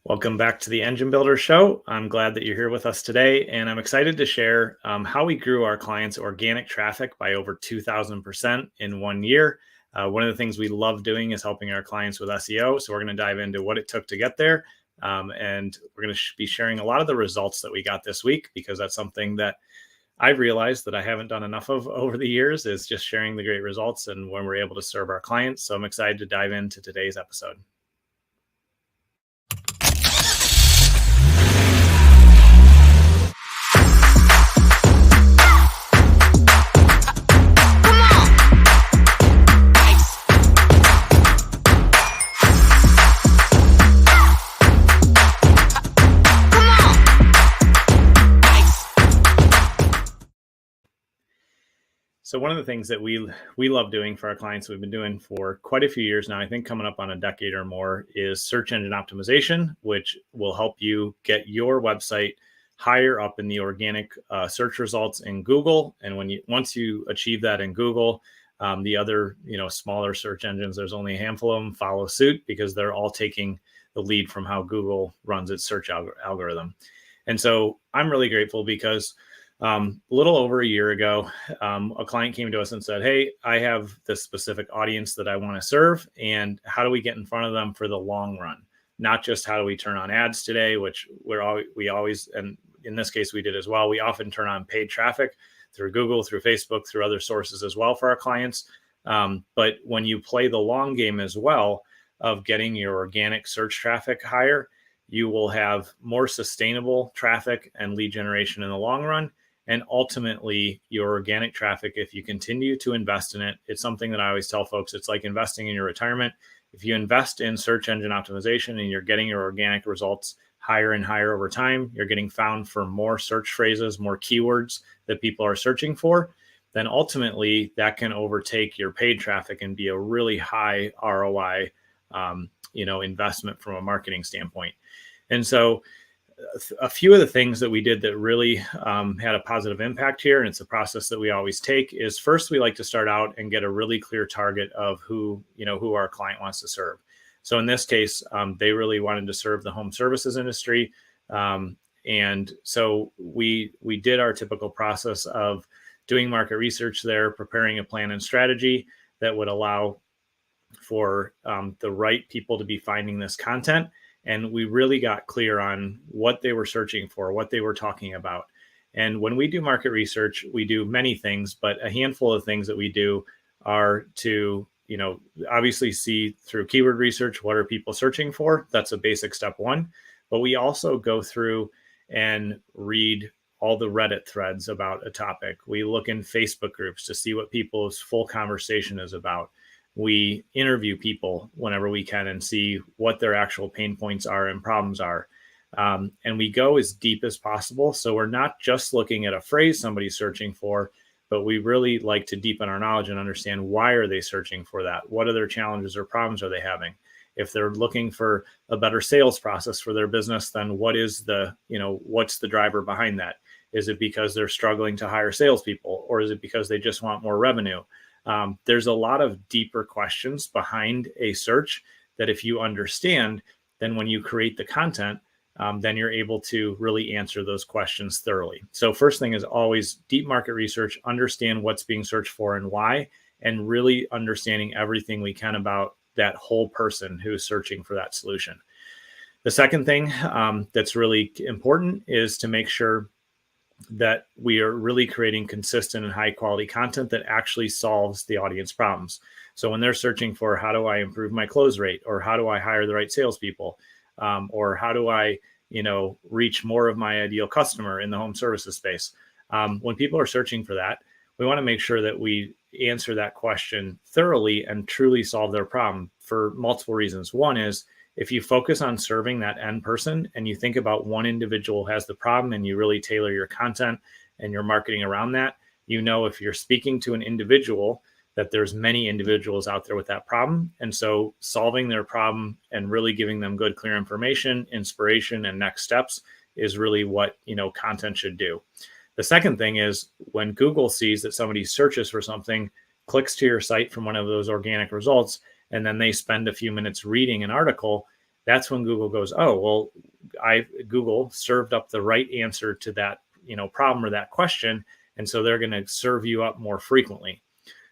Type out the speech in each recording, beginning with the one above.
Welcome back to the Engine Builder Show. I'm glad that you're here with us today, and I'm excited to share how we grew our clients' organic traffic by over 2,000% in 1 year. One of the things we love doing is helping our clients with SEO, so we're going to dive into what it took to get there, and we're going to be sharing a lot of the results that we got this week, because that's something that I've realized that I haven't done enough of over the years, is just sharing the great results and when we're able to serve our clients. So I'm excited to dive into today's episode. So one of the things that we love doing for our clients, we've been doing for quite a few years now, I think coming up on a decade or more, is search engine optimization, which will help you get your website higher up in the organic search results in Google. And once you achieve that in Google, the other smaller search engines, there's only a handful of them, follow suit, because they're all taking the lead from how Google runs its search algorithm. And so I'm really grateful because a little over a year ago, a client came to us and said, "Hey, I have this specific audience that I want to serve, and how do we get in front of them for the long run? Not just how do we turn on ads today, which we always, and in this case we did as well. We often turn on paid traffic through Google, through Facebook, through other sources as well for our clients. But when you play the long game as well of getting your organic search traffic higher, you will have more sustainable traffic and lead generation in the long run. And ultimately, your organic traffic, if you continue to invest in it, it's something that I always tell folks, it's like investing in your retirement. If you invest in search engine optimization and you're getting your organic results higher and higher over time, you're getting found for more search phrases, more keywords that people are searching for, then ultimately that can overtake your paid traffic and be a really high ROI, investment from a marketing standpoint. And so a few of the things that we did that really had a positive impact here, and it's a process that we always take, is first we like to start out and get a really clear target of who our client wants to serve. So in this case, they really wanted to serve the home services industry. And so we did our typical process of doing market research there, preparing a plan and strategy that would allow for the right people to be finding this content. And we really got clear on what they were searching for, what they were talking about. And when we do market research, we do many things, but a handful of things that we do are to, obviously see through keyword research, what are people searching for? That's a basic step one. But we also go through and read all the Reddit threads about a topic. We look in Facebook groups to see what people's full conversation is about. We interview people whenever we can and see what their actual pain points are and problems are. And we go as deep as possible. So we're not just looking at a phrase somebody's searching for, but we really like to deepen our knowledge and understand, why are they searching for that? What are their challenges or problems are they having? If they're looking for a better sales process for their business, then what's the driver behind that? Is it because they're struggling to hire salespeople, or is it because they just want more revenue? There's a lot of deeper questions behind a search that if you understand, then when you create the content, then you're able to really answer those questions thoroughly. So first thing is always deep market research, understand what's being searched for and why, and really understanding everything we can about that whole person who's searching for that solution. The second thing that's really important is to make sure that we are really creating consistent and high quality content that actually solves the audience problems. So when they're searching for, how do I improve my close rate, or how do I hire the right salespeople, or how do I, reach more of my ideal customer in the home services space? When people are searching for that, we want to make sure that we answer that question thoroughly and truly solve their problem for multiple reasons. One is, if you focus on serving that end person and you think about one individual who has the problem, and you really tailor your content and your marketing around that, if you're speaking to an individual, that there's many individuals out there with that problem. And so solving their problem and really giving them good, clear information, inspiration, and next steps is really what, content should do. The second thing is, when Google sees that somebody searches for something, clicks to your site from one of those organic results, and then they spend a few minutes reading an article, that's when Google goes, oh, well, Google served up the right answer to that, problem or that question. And so they're going to serve you up more frequently.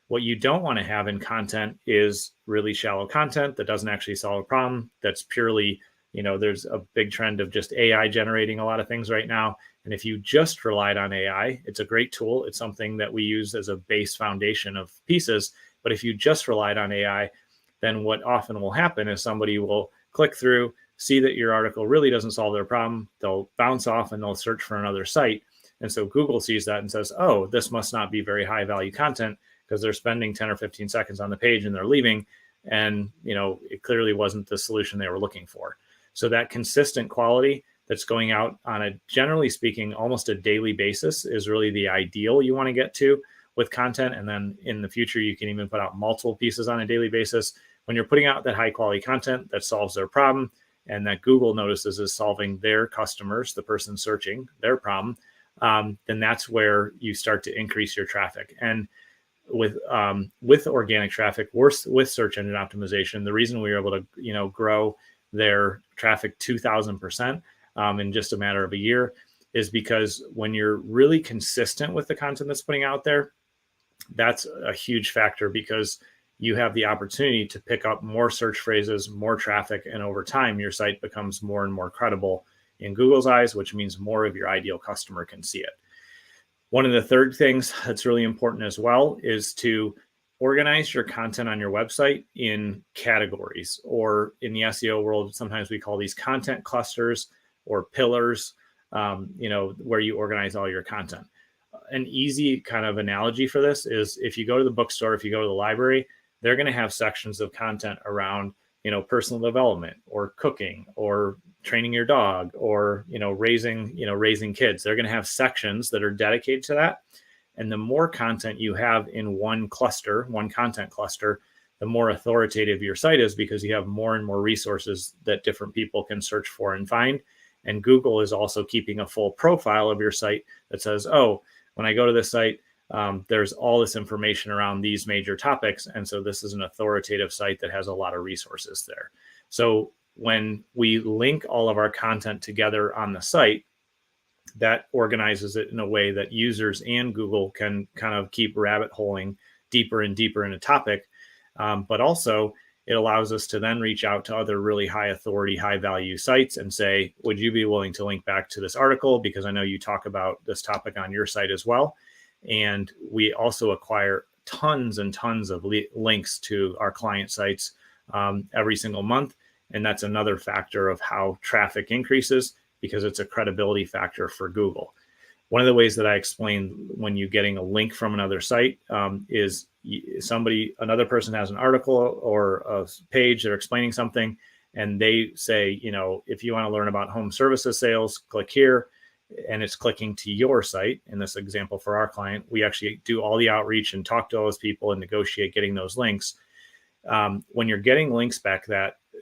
What you don't want to have in content is really shallow content that doesn't actually solve a problem. That's purely, there's a big trend of just AI generating a lot of things right now. And if you just relied on AI, it's a great tool. It's something that we use as a base foundation of pieces. But if you just relied on AI, then what often will happen is somebody will click through, see that your article really doesn't solve their problem. They'll bounce off and they'll search for another site. And so Google sees that and says, oh, this must not be very high value content, because they're spending 10 or 15 seconds on the page and they're leaving. And, it clearly wasn't the solution they were looking for. So that consistent quality that's going out on a, generally speaking, almost a daily basis is really the ideal you want to get to with content. And then in the future, you can even put out multiple pieces on a daily basis. When you're putting out that high quality content that solves their problem and that Google notices is solving their customers, the person searching their problem, then that's where you start to increase your traffic. And with organic traffic, with search engine optimization, the reason we were able to grow their traffic 2,000% in just a matter of a year is because when you're really consistent with the content that's putting out there, that's a huge factor, because you have the opportunity to pick up more search phrases, more traffic, and over time your site becomes more and more credible in Google's eyes, which means more of your ideal customer can see it. One of the third things that's really important as well is to organize your content on your website in categories, or in the SEO world, sometimes we call these content clusters or pillars, where you organize all your content. An easy kind of analogy for this is if you go to the bookstore, if you go to the library, they're going to have sections of content around, personal development or cooking or training your dog or, raising kids. They're going to have sections that are dedicated to that. And the more content you have in one content cluster, the more authoritative your site is, because you have more and more resources that different people can search for and find. And Google is also keeping a full profile of your site that says, oh, when I go to this site, there's all this information around these major topics. And so this is an authoritative site that has a lot of resources there. So when we link all of our content together on the site, that organizes it in a way that users and Google can kind of keep rabbit holing deeper and deeper in a topic. But also it allows us to then reach out to other really high authority, high value sites and say, would you be willing to link back to this article? Because I know you talk about this topic on your site as well. And we also acquire tons and tons of links to our client sites every single month. And that's another factor of how traffic increases, because it's a credibility factor for Google. One of the ways that I explain when you're getting a link from another site is another person has an article or a page, they're explaining something, and they say, if you want to learn about home services sales, click here, and it's clicking to your site. In this example for our client, we actually do all the outreach and talk to all those people and negotiate getting those links. When you're getting links back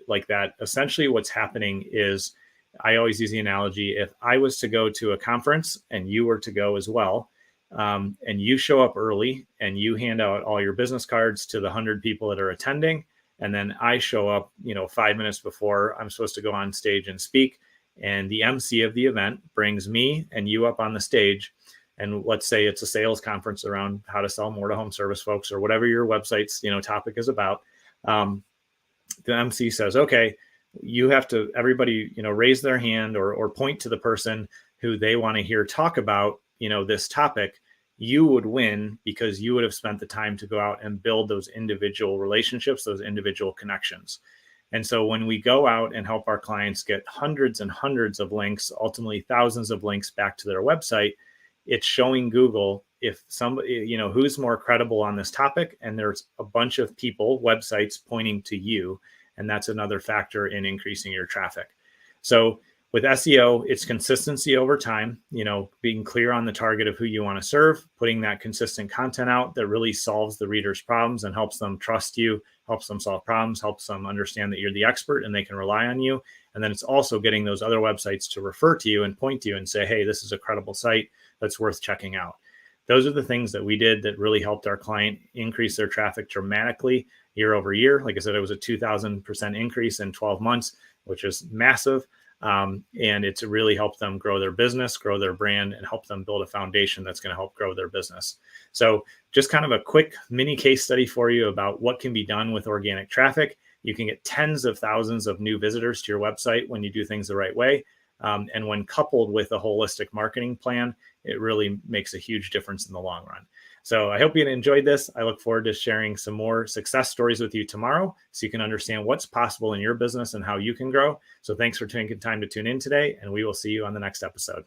like that, essentially what's happening is, I always use the analogy, if I was to go to a conference and you were to go as well, and you show up early and you hand out all your business cards to the 100 people that are attending, and then I show up, 5 minutes before I'm supposed to go on stage and speak, and the MC of the event brings me and you up on the stage, and let's say it's a sales conference around how to sell more to home service folks or whatever your website's, topic is about. The MC says, okay, you have to, everybody, raise their hand or point to the person who they want to hear talk about, this topic. You would win because you would have spent the time to go out and build those individual relationships, those individual connections. And so when we go out and help our clients get hundreds and hundreds of links, ultimately thousands of links back to their website, it's showing Google if somebody, who's more credible on this topic. And there's a bunch of people, websites pointing to you. And that's another factor in increasing your traffic. So with SEO, it's consistency over time, being clear on the target of who you want to serve, putting that consistent content out that really solves the reader's problems and helps them trust you, helps them solve problems, helps them understand that you're the expert and they can rely on you. And then it's also getting those other websites to refer to you and point to you and say, hey, this is a credible site that's worth checking out. Those are the things that we did that really helped our client increase their traffic dramatically year over year. Like I said, it was a 2,000% increase in 12 months. which is massive. And it's really helped them grow their business, grow their brand, and help them build a foundation that's going to help grow their business. So just kind of a quick mini case study for you about what can be done with organic traffic. You can get tens of thousands of new visitors to your website when you do things the right way. And when coupled with a holistic marketing plan, it really makes a huge difference in the long run. So I hope you enjoyed this. I look forward to sharing some more success stories with you tomorrow so you can understand what's possible in your business and how you can grow. So thanks for taking time to tune in today, and we will see you on the next episode.